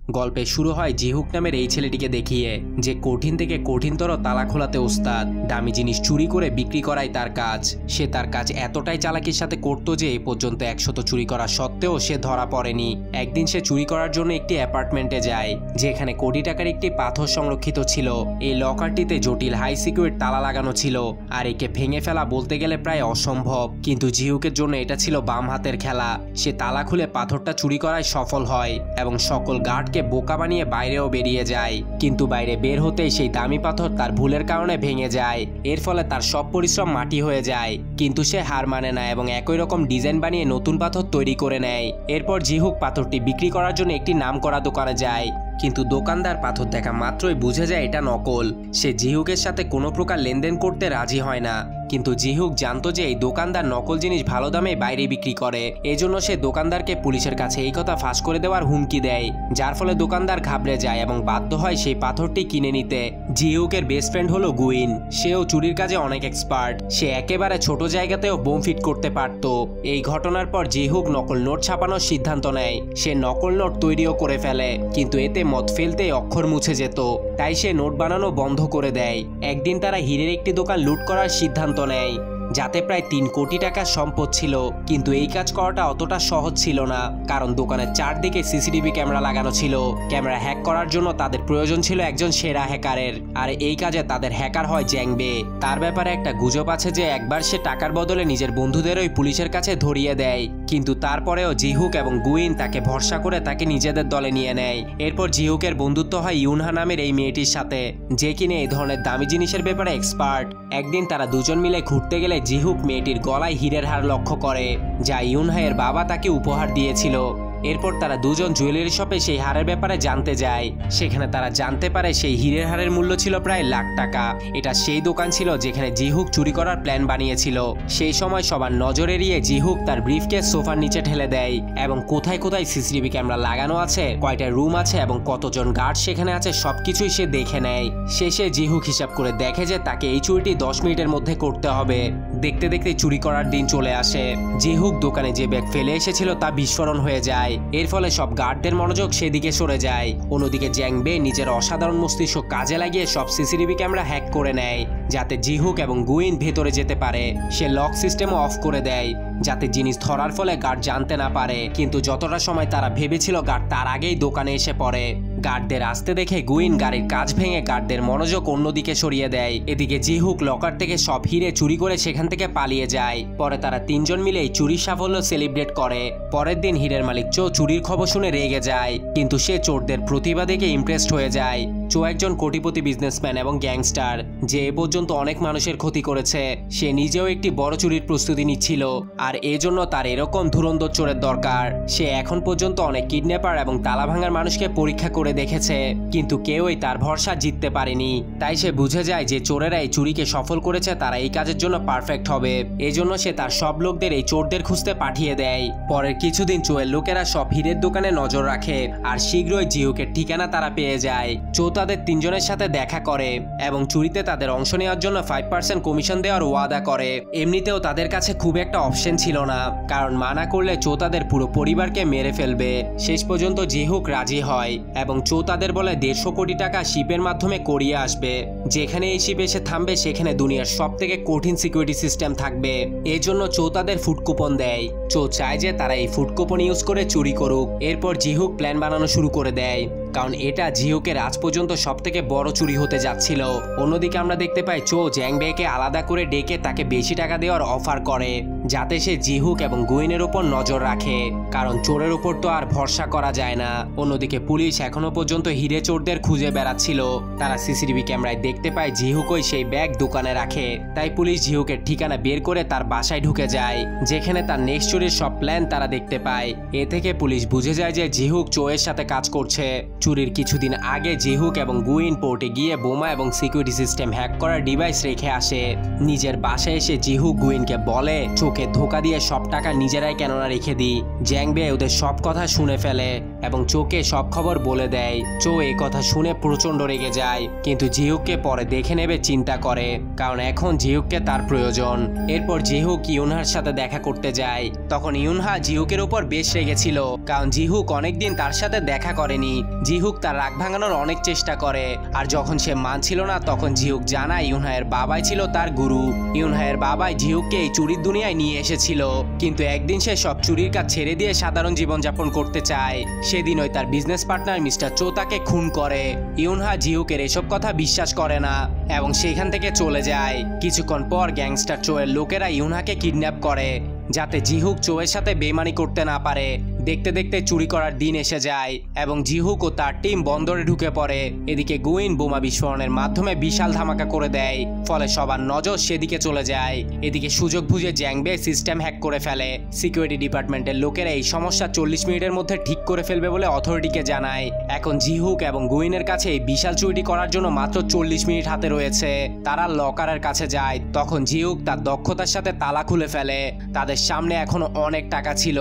গল্পে শুরু হয় জিহুক নামের এই ছেলেটিকে দেখিয়ে, যে কঠিন থেকে কঠিনতর তালা খোলাতে ওস্তাদ। দামি জিনিস চুরি করে বিক্রি করাই তার কাজ। সে তার কাজ এতটাই চালাকির সাথে করতো যে এই পর্যন্ত 100 চুরি করা সত্ত্বেও সে ধরা পড়েনি। একদিন সে চুরি করার জন্য একটি অ্যাপার্টমেন্টে যায়, যেখানে কোটি টাকার একটি পাথর সংরক্ষিত ছিল। এই লকারটিতে জটিল হাই সিকিউরিটি তালা লাগানো ছিল, আর একে ভেঙে ফেলা বলতে গেলে প্রায় অসম্ভব। কিন্তু জিহুকের জন্য এটা ছিল বাম হাতের খেলা। সে তালা খুলে পাথরটা চুরি করায় সফল হয় এবং সকল গার্ডকে বোকা বানিয়ে বাইরেও বেরিয়ে যায়। কিন্তু বাইরে বের হতেই সেই দামি পাথর তার ভুলের কারণে ভেঙে যায়। এর ফলে তার সব পরিশ্রম মাটি হয়ে যায়। কিন্তু সে হার মানে না এবং একই রকম ডিজাইন বানিয়ে নতুন পাথর তৈরি করে নেয়। এরপর জিহুক পাথরটি বিক্রি করার জন্য একটি নামকরা দোকানে যায়, কিন্তু দোকানদার পাথর দেখা মাত্রই বুঝে যায় এটা নকল। সে জিহুকের সাথে কোনো প্রকার লেনদেন করতে রাজি হয় না, কিন্তু জিহুক জানতো যে এই দোকানদার নকল জিনিস ভালো দামে বাইরে বিক্রি করে। এজন্য সে দোকানদারকে পুলিশের কাছে এই কথা ফাঁস করে দেওয়ার হুমকি দেয়, যার ফলে দোকানদার ঘাবড়ে যায় এবং বাধ্য হয় সেই পাথরটি কিনে নিতে। জিহুকের বেস্ট ফ্রেন্ড হলো গুইন। সেও চুরির কাজে অনেক এক্সপার্ট। সে একেবারে ছোট জায়গাতেও বোম ফিট করতে পারত। এই ঘটনার পর জিহুক নকল নোট ছাপানোর সিদ্ধান্ত নেয়। সে নকল নোট তৈরিও করে ফেলে, কিন্তু এতে মদ ফেলতে অক্ষর মুছে যেত, তাই সে নোট বানানো বন্ধ করে দেয়। একদিন তারা হীরের একটি দোকান লুট করার সিদ্ধান্ত নেয়, যাতে প্রায় 3 কোটি টাকার সম্পদ ছিল। কিন্তু এই কাজ করাটা অতটা সহজ ছিল না, কারণ দোকানের চারদিকে সিসিটিভি ক্যামেরা লাগানো ছিল। ক্যামেরা হ্যাক করার জন্য তাদের প্রয়োজন ছিল একজন সেরা হ্যাকারের, আর এই কাজে তাদের হ্যাকার হয় জ্যাংবে। তার ব্যাপারে একটা গুজব আছে যে একবার সে টাকার বদলে নিজের বন্ধুদেরই পুলিশের কাছে ধরিয়ে দেয়, কিন্তু তারপরেও জিহুক এবং গুইন তাকে ভরসা করে তাকে নিজেদের দলে নিয়ে নেয়। এরপর জিহুকের বন্ধুত্ব হয় ইউনহা নামের এই মেয়েটির সাথে, যে কিনা এই ধরনের দামি জিনিসের ব্যাপারে এক্সপার্ট। একদিন তারা দুজন মিলে ঘুরতে গেলে জিহুক মেয়েটির গলায় হীরের হার লক্ষ্য করে, যা ইউনহায়ের বাবা তাকে উপহার দিয়েছিল। এরপর তারা দুজন জুয়েলারি শপে সেই হারের ব্যাপারে জানতে যায়। সেখানে তারা জানতে পারে সেই হীরের হারের মূল্য ছিল প্রায় লাখ টাকা। এটা সেই দোকান ছিল যেখানে জিহুক চুরি করার প্ল্যান বানিয়েছিল। সেই সময় সবার নজর এড়িয়ে জিহুক তার ব্রিফকেস সোফার নিচে ঠেলে দেয় এবং কোথায় কোথায় সিসিটিভি ক্যামেরা লাগানো আছে, কয়টা রুম আছে এবং কতজন গার্ড সেখানে আছে সবকিছুই সে দেখে নেয়। শেষে জিহুক হিসাব করে দেখে যে তাকে এই চুরিটি 10 মিনিটের মধ্যে করতে হবে। দেখতে দেখতে চুরি করার দিন চলে আসে। জিহুক দোকানে যে ব্যাগ ফেলে এসেছিল তা বিস্ফোরণ হয়ে যায়। এর ফলে সব গার্ডদের মনোযোগ সেদিকে সরে যায়। অন্যদিকে জ্যাংবে নিজের অসাধারণ মস্তিষ্ক কাজে লাগিয়ে সব সিসিটিভি ক্যামেরা হ্যাক করে নেয়, যাতে জিহুক এবং গুইন ভেতরে যেতে পারে। সে লক সিস্টেমও অফ করে দেয়, যাতে জিনিস ধরার ফলে গার্ড জানতে না পারে। কিন্তু যতটা সময় তারা ভেবেছিল গার্ড তার আগেই দোকানে এসে পড়ে। গার্ডদের আসতে দেখে গুইন গাড়ির কাজ ভেঙে গার্ডদের মনোযোগ অন্যদিকে সরিয়ে দেয়। এদিকে জিহুক লকার থেকে সব হিরে চুরি করে সেখান থেকে পালিয়ে যায়। পরে তারা তিনজন মিলে চুরির সাফল্য সেলিব্রেট করে। পরের দিন হীরের মালিক চো চুরির খবর শুনে রেগে যায়, কিন্তু সে চোরদের প্রতিভা দেখে ইমপ্রেসড হয়ে যায়। চো একজন কোটিপতি বিজনেসম্যান এবং গ্যাংস্টার, যে এ পর্যন্ত অনেক মানুষের ক্ষতি করেছে। সে নিজেও একটি বড় চুরির প্রস্তুতি নিচ্ছিল, আর এজন্য তার এরকম ধুরন্ধর চোরের দরকার। সে এখন পর্যন্ত অনেক কিডন্যাপার এবং তালা ভাঙার মানুষকে পরীক্ষা করে দেখেছে, কিন্তু কেউই তার ভরসা জিততে পারেনি। তাই সে বুঝে যায় যে চোরেরা এই চুরিকে সফল করেছে তারা এই কাজের জন্য পারফেক্ট হবে। এজন্য সে তার সব লোকদের এই চোরদের খুঁজতে পাঠিয়ে দেয়। পরের কিছুদিন চোয়ের লোকেরা সব হীরের দোকানে নজর রাখে, আর শীঘ্রই জিহুকের ঠিকানা তারা পেয়ে যায়। চো তাদের তিনজনের সাথে দেখা করে এবং চুরিতে তাদের অংশ নেওয়ার জন্য 5% কমিশন দেওয়ার ওয়াদা করে। এমনিতেও তাদের কাছে খুব একটা অপশন ছিল না, কারণ মানা করলে চো তাদের পুরো পরিবারকে মেরে ফেলবে। শেষ পর্যন্ত জিহুক রাজি হয় এবং চো তাদের বলে 150 কোটি টাকা শিপের মাধ্যমে করিয়ে আসবে। যেখানে এই শিপ এসে থামবে সেখানে দুনিয়ার সব থেকে কঠিন সিকিউরিটি সিস্টেম থাকবে। এর জন্য চো তাদের ফুড কুপন দেয়। চো চায় যে তারা এই ফুড কুপন ইউজ করে চুরি করুক। এরপর জিহুক প্ল্যান বানানো শুরু করে দেয়, কারণ এটা জিহুকের আজ পর্যন্ত সব থেকে বড় চুরি হতে যাচ্ছিল। অন্যদিকে আমরা দেখতে পাই চো জ্যাংবেকে আলাদা করে ডেকে তাকে বেশি টাকা দেওয়ার অফার করে, যাতে সে জিহুক এবং গুইনের উপর নজর রাখে, কারণ চোরের উপর তো আর ভরসা করা যায় না। অন্যদিকে পুলিশ এখনো পর্যন্ত হিরে চোরদের খুঁজে বেড়াচ্ছিল। তারা সিসিটিভি ক্যামেরায় দেখতে পায় জিহুকই সেই ব্যাগ দোকানে রাখে। তাই পুলিশ জিহুকের ঠিকানা বের করে তার বাসায় ঢুকে যায়, যেখানে তার নেক্সট চুরির সব প্ল্যান তারা দেখতে পায়। এ থেকে পুলিশ বুঝে যায় যে জিহুক চোয়ের সাথে কাজ করছে। চুরির কিছুদিন আগে জিহুক এবং গুইন পোর্টে গিয়ে বোমা এবং সিকিউরিটি সিস্টেম হ্যাক করার ডিভাইস রেখে আসে। নিজের বাসায় এসে জিহুক গুইনকে বলে চোখে ধোকা দিয়ে সব টাকা নিজেরাই কেননা রেখে দিই। জ্যাংবে ওদের সব কথা শুনে ফেলে এবং চোকে সব খবর বলে দেয়। চো এই কথা শুনে প্রচন্ড রেগে যায়, কিন্তু জিহুককে পরে দেখে নেবে চিন্তা করে, কারণ এখন জিহুককে তার প্রয়োজন। এরপর জিহুক ইউনহার সাথে দেখা করতে যায়। তখন ইউনহা জিহুকের উপর বেশ রেগেছিল, কারণ জিহুক অনেকদিন তার সাথে দেখা করেনি। জিহুক জিহুক তার রাগ ভাঙানোর অনেক চেষ্টা করে, আর যখন সে মানছিল না তখন জিহুক জানায় ইউনহায়ের বাবাই ছিল তার গুরু। ইউনহায়ের বাবাই জিহুককে এই চুরির দুনিয়ায় নিয়ে এসেছিল, কিন্তু একদিন সে সব চুরির কাজ ছেড়ে দিয়ে সাধারণ জীবনযাপন করতে চায়। সেদিন ওই তার বিজনেস পার্টনার মিস্টার চো তাকে খুন করে। ইউনহা জিহুকের এসব কথা বিশ্বাস করে না এবং সেখান থেকে চলে যায়। কিছুক্ষণ পর গ্যাংস্টার চো এর লোকেরা ইউনহাকে কিডন্যাপ করে যাতে জিহুক চো এর সাথে বেইমানি করতে না পারে। দেখতে দেখতে চুরি করার দিন এসে যায় এবং জিহুক ও তার টিম বন্দরে ঢুকে পড়ে। এদিকে গুইন বোমা বিস্ফোরণের মাধ্যমে বিশাল ধামাকা করে দেয়, ফলে সবার নজর সেদিকে চলে যায়। এদিকে সুযোগ বুঝে জ্যাংবে সিস্টেম হ্যাক করে ফেলে। সিকিউরিটি ডিপার্টমেন্টের লোকেরা এই সমস্যা 40 মিনিটের মধ্যে ঠিক করে ফেলবে বলে অথরিটিকে জানায়। এখন জিহুক এবং গুইনের কাছে এই বিশাল চুরিটি করার জন্য মাত্র 40 মিনিট হাতে রয়েছে। তারা লকারের কাছে যায়, তখন জিহুক তার দক্ষতার সাথে তালা খুলে ফেলে। তাদের সামনে এখনো অনেক টাকা ছিল।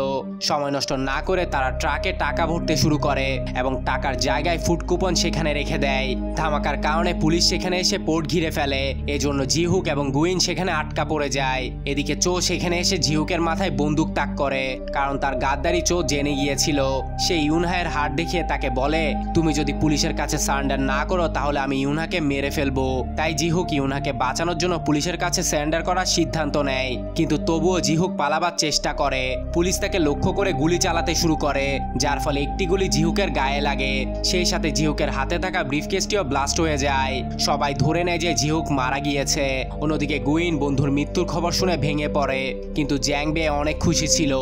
সময় নষ্ট না করে তারা ট্রাকে টাকা ভরতে শুরু করে এবং টাকার জায়গায় ফুড কুপন সেখানে রেখে দেয়। ধামাকার কারণে পুলিশ সেখানে এসে পোর্ট ঘিরে ফেলে, এজন্য জিহুক এবং গুইন সেখানে আটকা পড়ে যায়। এদিকে চো সেখানে এসে জিহুকের মাথায় বন্দুক তাক করে, কারণ তার গাদ্দারি চো জেনে গিয়েছিল। সে ইউনহায়ের হাত দেখিয়ে তাকে বলে, তুমি যদি পুলিশের কাছে সারেন্ডার না করো তাহলে আমি ইউনহাকে মেরে ফেলবো। তাই জিহুক ইউনহাকে বাঁচানোর জন্য পুলিশের কাছে সারেন্ডার করার সিদ্ধান্ত নেয়, কিন্তু তবুও জিহুক পালাবার চেষ্টা করে। পুলিশ তাকে লক্ষ্য করে গুলি চালাতে শুরু করে, যার ফলে একটি গুলি জিহুকের গায়ে লাগে। সেই সাথে জিহুকের হাতে থাকা ব্রিফকেসটিও ব্লাস্ট হয়ে যায়। সবাই ধরে নেয় যে জিহুক মারা গিয়েছে। অন্যদিকে গুইন বন্ধুর মৃত্যুর খবর শুনে ভেঙে পড়ে, কিন্তু জ্যাংবে অনেক খুশি ছিল,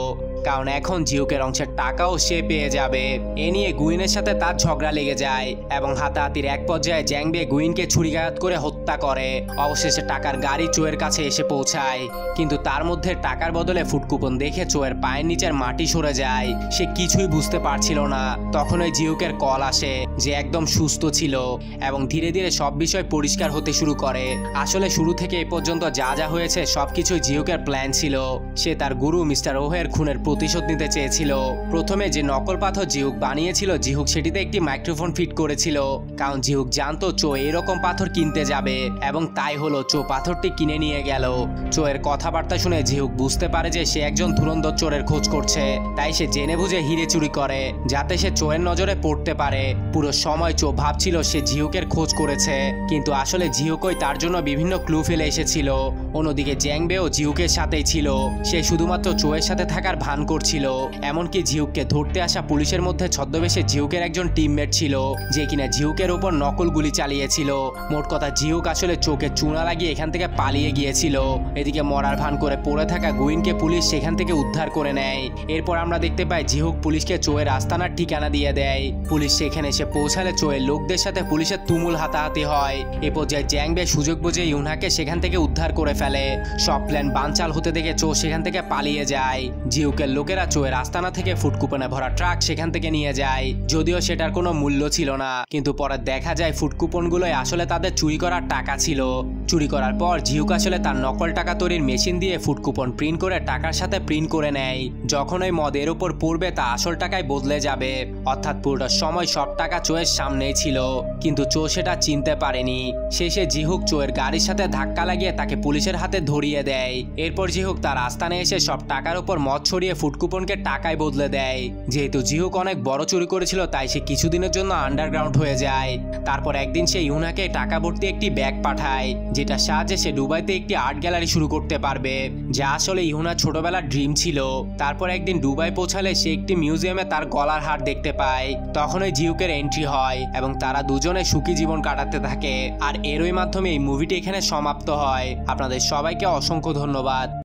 কারণ এখন জিহুকের অংশের টাকাও সে পেয়ে যাবে। এ নিয়ে গুইনের সাথে তার ঝগড়া লেগে যায় এবং হাতাহাতির এক পর্যায়ে জ্যাংবে গুইনকে ছুরিকাঘাত করে হত্যা করে। অবশেষে টাকার গাড়ি চোয়ের কাছে এসে পৌঁছায়, কিন্তু তার মধ্যে টাকার বদলে ফুড কুপন দেখে চোয়ের পায়ের নিচের মাটি সরে যায়। সে কিছুই বুঝতে পারছিল না। তখন ওই জিহুকের কল আসে যে একদম সুস্থ ছিল এবং ধীরে ধীরে সব বিষয় পরিষ্কার হতে শুরু করে। আসলে শুরু থেকে এ পর্যন্ত যা যা হয়েছে সবকিছুই জিহুকের প্ল্যান ছিল। সে তার গুরু মিস্টার ওহের খুনের প্রতিশোধ নিতে চেয়েছিল। প্রথমে যে নকল পাথর জিহুক বানিয়েছিল, জিহুক সেটিতে একটি মাইক্রোফোন ফিট করেছিল, কারণ জিহুক জানতো চো এরকম পাথর কিনতে যাবে, এবং তাই হলো চো পাথরটি কিনে নিয়ে গেল। চো এর কথাবার্তা শুনে জিহুক বুঝতে পারে যে সে একজন ধুরন্ধর চোরের খোঁজ করছে। তাই সে জেনে বুঝে হিরে চুরি করে যাতে সে চোয়ের নজরে পড়তে পারে। পুরো সময় চো ভাবছিল সে জিহুকের খোঁজ করেছে, কিন্তু আসলে জিহুকই তার জন্য বিভিন্ন ক্লু ফেলে এসেছিল। অন্যদিকে জ্যাংবেও জিহুকের সাথেই ছিল। সে শুধুমাত্র চোয়ের সাথে থাকার ভান করছিল। এমনকি জিহুককে ধরতে আসা পুলিশের মধ্যে ছদ্মবেশে জিহুকের একজন টিমমেট ছিল, যে কিনা জিহুকের উপর নকল গুলি চালিয়েছিল। মোট কথা জিহুক আসলে চোখে চূড়া লাগিয়ে এখান থেকে পালিয়ে গিয়েছিল। এদিকে মরার ভান করে পড়ে থাকা গুইনকে পুলিশ সেখান থেকে উদ্ধার করে নেয়। এরপর আমরা দেখতে পাই জিহুক পুলিশকে চোয়ের আস্তানার ঠিকানা দিয়ে দেয়। পুলিশ সেখানে এসে পৌঁছালে চোয়ের লোকদের সাথে পুলিশের তুমুল হাতাহাতি হয়। এ পর্যায়ে জ্যাংবে সুযোগ বুঝে ইউনহাকে সেখান থেকে উদ্ধার করে ফেলে। সব প্ল্যান বানচাল হতে দেখে চো সেখান থেকে পালিয়ে যায়। জিহুকের লোকেরা চোয়ের আস্তানা থেকে ফুড কুপনে ভরা ট্রাক সেখান থেকে নিয়ে যায়, যদিও সেটার কোনো মূল্য ছিল না। কিন্তু পরে দেখা যায় ফুড কুপনগুলোই আসলে তাদের চুরি করার টাকা ছিল। চুরি করার পর জিহুক আসলে তার নকল টাকা তৈরির মেশিন দিয়ে ফুড কুপন প্রিন্ট করে টাকার সাথে প্রিন্ট করে নেয়। যখন ওই মদ এর উপর পড়বে তা আসল টাকায় বদলে যাবে, অর্থাৎ পুরোটা সময় সব টাকা চোয়ের সামনেই ছিল, কিন্তু চো সেটা চিনতে পারেনি। শেষে জিহুক চোয়ের গাড়ির সাথে ধাক্কা লাগিয়ে তাকে পুলিশের হাতে ধরিয়ে দেয়। এরপর জিহুক তার আস্তানে এসে সব টাকার উপর মদ ছড়িয়ে ফুড কুপনকে টাকায় বদলে দেয়। যেহেতু জিহুক অনেক বড় চুরি করেছিল, তাই সে কিছুদিনের জন্য আন্ডারগ্রাউন্ড হয়ে যায়। তারপর একদিন সে ইউনাকে টাকা ভর্তি একটি ব্যাগ পাঠায়, যেটা সাহায্যে সে দুবাইতে একটি আর্ট গ্যালারি শুরু করতে পারবে, যা আসলে ইউনার ছোটবেলার ড্রিম ছিল। তারপর একদিন দুবাই পৌঁছালে সে একটি মিউজিয়ামে তার গলার হার দেখতে পায়। তখন ওই জিহুকের এন্ট্রি হয় এবং তারা দুজনে সুখী জীবন কাটাতে থাকে। আর এরই মাধ্যমে এই মুভিটি এখানে সমাপ্ত হয়। আপনাদের সবাইকে অসংখ্য ধন্যবাদ।